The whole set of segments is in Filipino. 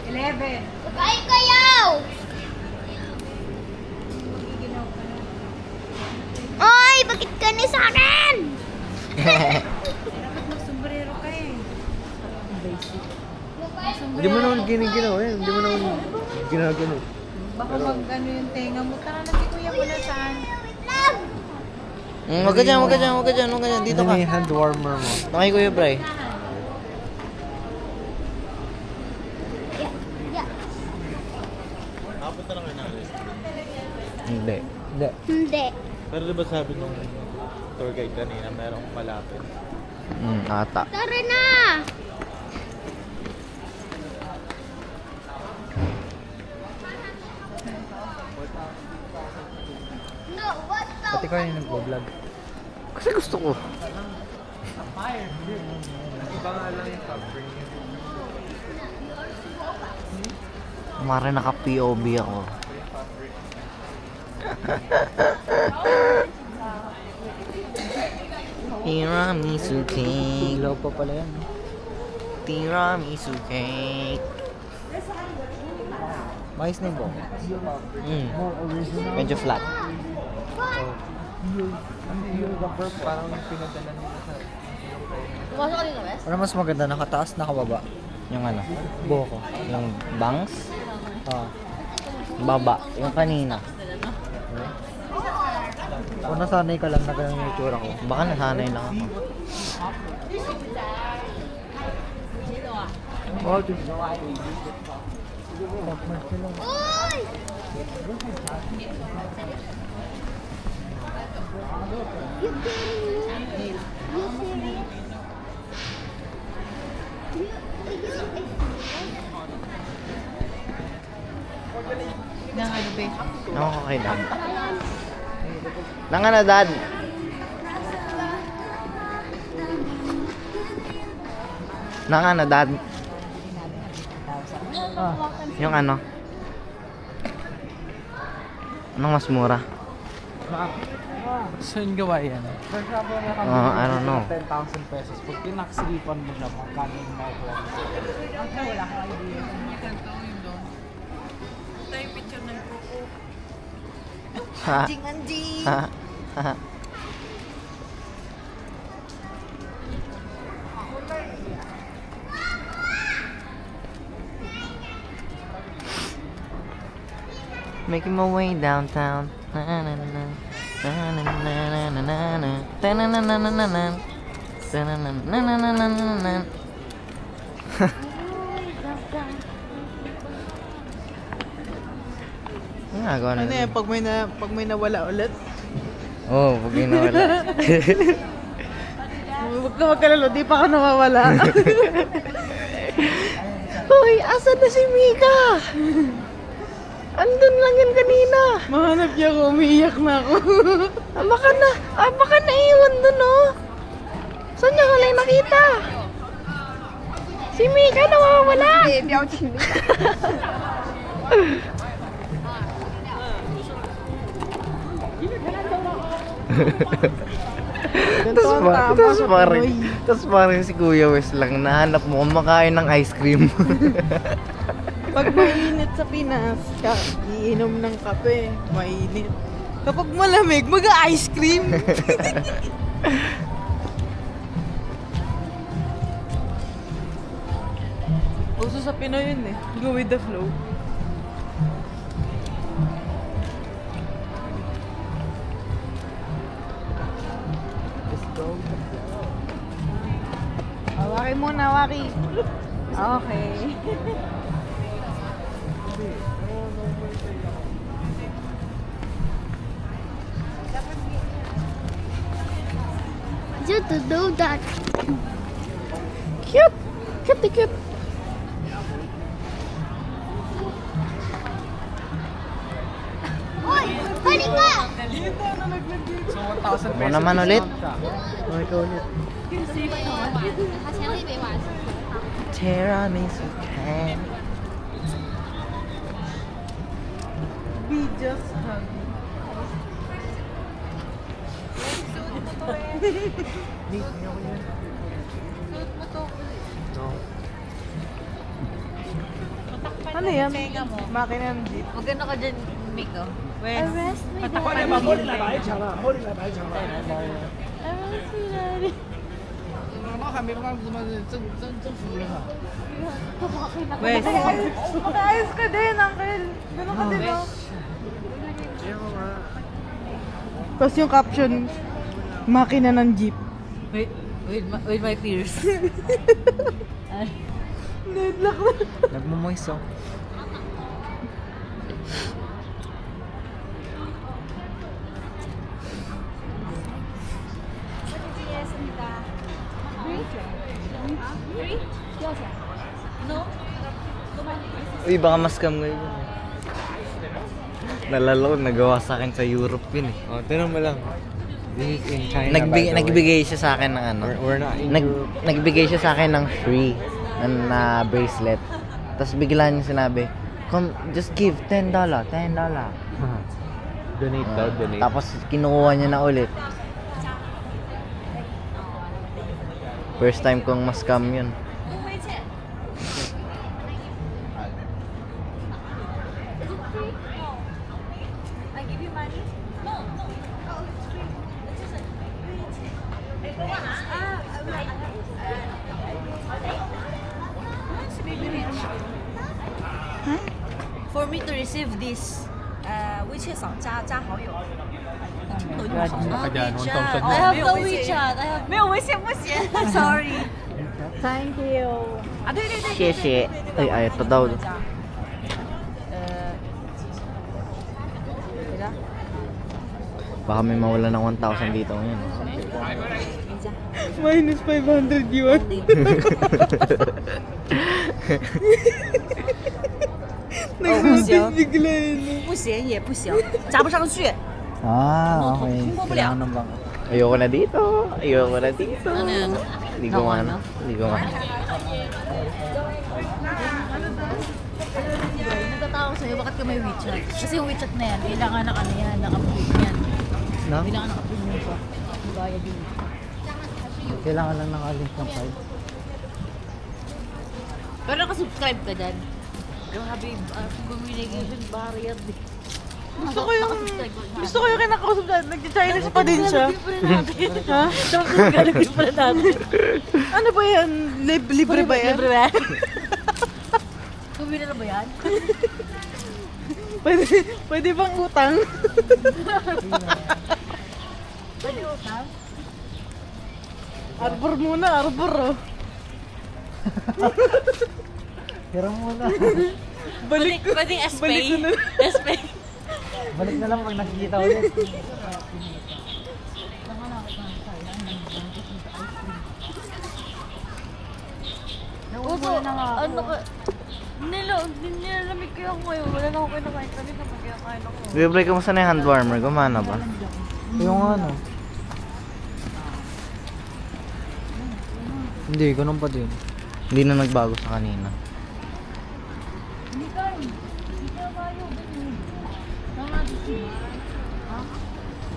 11. Kain kayo! Oy! Bakit ka ni sa akin? Dapat magsombrero ka eh. Basic. Hindi mo naman giniginaw eh. Hindi mo naman ginagano. Baka mag-ano yung tenga mo. Tara na si kuya mo na saan. Huwag ka dyan, huwag ka dyan, huwag ka dyan, huwag ka dyan. Dito Ano ka. yung hand warmer mo? Nakay Kuya Bray. Nakapunta na kayo ng restaurant. Hindi. Hindi. Hindi. Pero diba sabi nung tour guide kanina, merong malapit. Ata. Tara na! No, what the? Pati ko yung nag-vlog. Kasi gusto ko. Iba nga lang yung fabric niya. Mara naka-POV ako. Tiramisu cake. Ilaw pa pala yan. Tiramisu cake. Mais na yung buhok. More original. Medyo flat. Ang pure rubber parang yung pinadala nila sa... Pumasok ka dito, Wes? Ano mas maganda? Nakataas, nakababa? Yung ano? Buhok ko. Yung bangs? Ah. Baba. Yung kanina. O nasanay ka lang na ganun yung itsura ko. Baka nasanay lang ako. Oh, dude. Uy! You kidding me? You serious? Nang ano ba? Ako kay Dad. Nang ano, Dad? Nang ano, Dad? Yung ano? Anong mas mura? Saan gawa yan? For example, may Oh, I don't know. 10,000 pesos. Pag pinaksilipan mo siya, magkano yung makuha mo? Wala ko idea. Ganito yun doon. Ito yung picture ng kuko. Ha? Anjing! Ha? Ha? Making my way downtown. Na na na na. Na na na na na na na. Ta na na na na na na. Ta na na na na na na na na. Ano ginagawa na? Ano yan? Pag may nawala ulit? Oo, pag may nawala. Huwag ka magkalala, di pa ako nawawala. Hoy, asan na si Mika? Andun lang yan kanina. Mahanap niya ako, umiiyak na ako. Baka naiwan dun, oh. Saan niya huli nakita? Si Mika nawawala. Tapos parang si Kuya Wes lang nahanap mo kumakain ng ice cream. Pag mainit sa Pinas, iinom ng kape, mainit. Kapag malamig, mag-ice cream. Uso sa Pinoy yun eh. Go with the flow. Hawaki muna, hawaki. Okay. You to do that. Cute! Cute, cute! Uy! Balik ka! So, 1,000 Mo naman ulit. Oh, ikaw ulit. Tiramisu cake. Be just happy. No. Ano yan? Tenga mo. Makina ng jeep. Huwag ka dyan, Miko. Arrest me, Patakpan daddy. mo. Arrest me, daddy. 那还没办什么政府人啊。 Wes. Makaayos ka din, Uncle. Ganun ka din, oh. Tapos yung caption, makina ng jeep. With my peers. Nidlock na. Nagmumoist oh. Uy, baka mas-scam ngayon. Nalala ko, nagawa sa akin sa Europe yun eh. Oh, tinan mo lang. This is in China, by the way. Nagbigay siya sa akin ng ano. We're not in Europe. Nagbigay siya sa akin ng free na bracelet. Tapos bigla niya sinabi, "Come, just give $10, $10." Donate daw, donate. Tapos kinukuha niya na ulit. First time kong mas-scam yun. For me to receive this, 微信扫加好友。WeChat. I have no WeChat. I have 没有微信不行。Sorry. Thank you. 啊，对对对。谢谢。Ay, ito daw. Baka may mawala ng 1,000 dito ngayon. Minus 500 yuan. Nag-notice bigla yun. 不行也不行，加不上去。 Okay. 通过不了。 Ayoko na dito. Ayoko na dito. Ano yan? Hindi ko nga. Hindi ko nga. Nagtatawag sa'yo, bakit ka may WeChat? Kasi yung WeChat na yan, kailangan ng ano yan, naka-approve yan. No? Kailangan naka-approve mo pa. Bayad yun. Kailangan lang nakalink ng file. Pero naka-subscribe ka dyan. Grabe, communication barrier. Gusto ko yung kinakausap na, nag-Chinese pa din siya. Ha? Gagawin pala natin. Ano ba yan? Libre ba yan? Libre ba yan? Kumina na ba yan? Pwede bang utang? Pwede utang? Arbor muna, arbor oh. Hirang muna. Pwedeng balik SPay. na. SPay. Balik na lang pag nakikita ulit. Opo, ano ka? Nilalamig kayo ako ngayon. Wala na ako kinakain kanina pag kinakain ako. Libre, kamusta na yung hand warmer? Gumana ba? Yung ano? Hindi, ganun pa din. Hindi na nagbago sa kanina.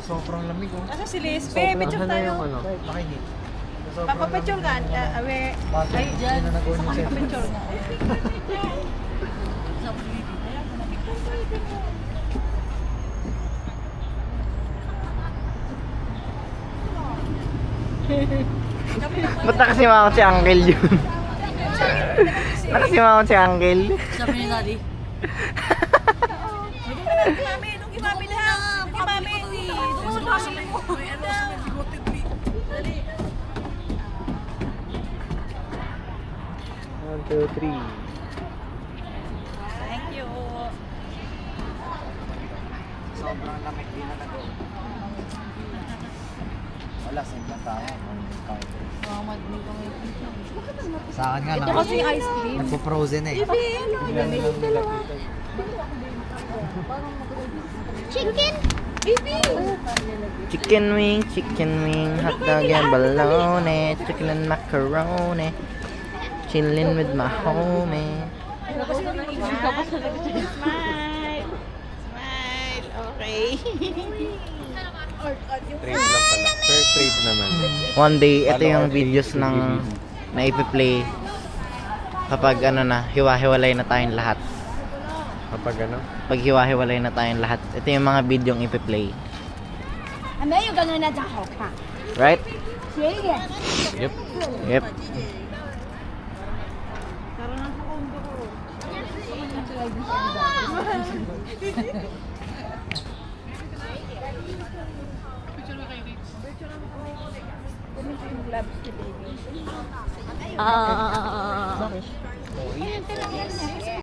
Sobrang lamig oh. Asa si Liz? Pe, picture tayo. ano? Makinit. Papapicture ka. Awe. Ay, dyan. Hindi na nag-on yung cellphone. Picture nga. Ba't nakasimangot si Uncle yun? Nakasimangot si Uncle. Sabi ni Daddy. Mami, nung gimami na. Gimami. Nung sa mami mo. Dali. 1, 2, 3. Thank you. Sobrang lamig, di na nag-on. Wala, simple tao. Sa akin nga Ito kasi ice cream. nagpo-frozen eh. Chicken. Chicken wing, hot dog and bologna, chicken and macaroni, chillin' with my homie. Trade lang pala. Fair trade naman. One day, ito yung videos ng na ipi-play kapag ano na, hiwa-hiwalay na tayong lahat. Kapag ano? Pag hiwa-hiwalay na tayong lahat, ito yung mga videong ipi-play. 没有刚刚那张好看， Right? 便宜。 Yep. Yep. Ah.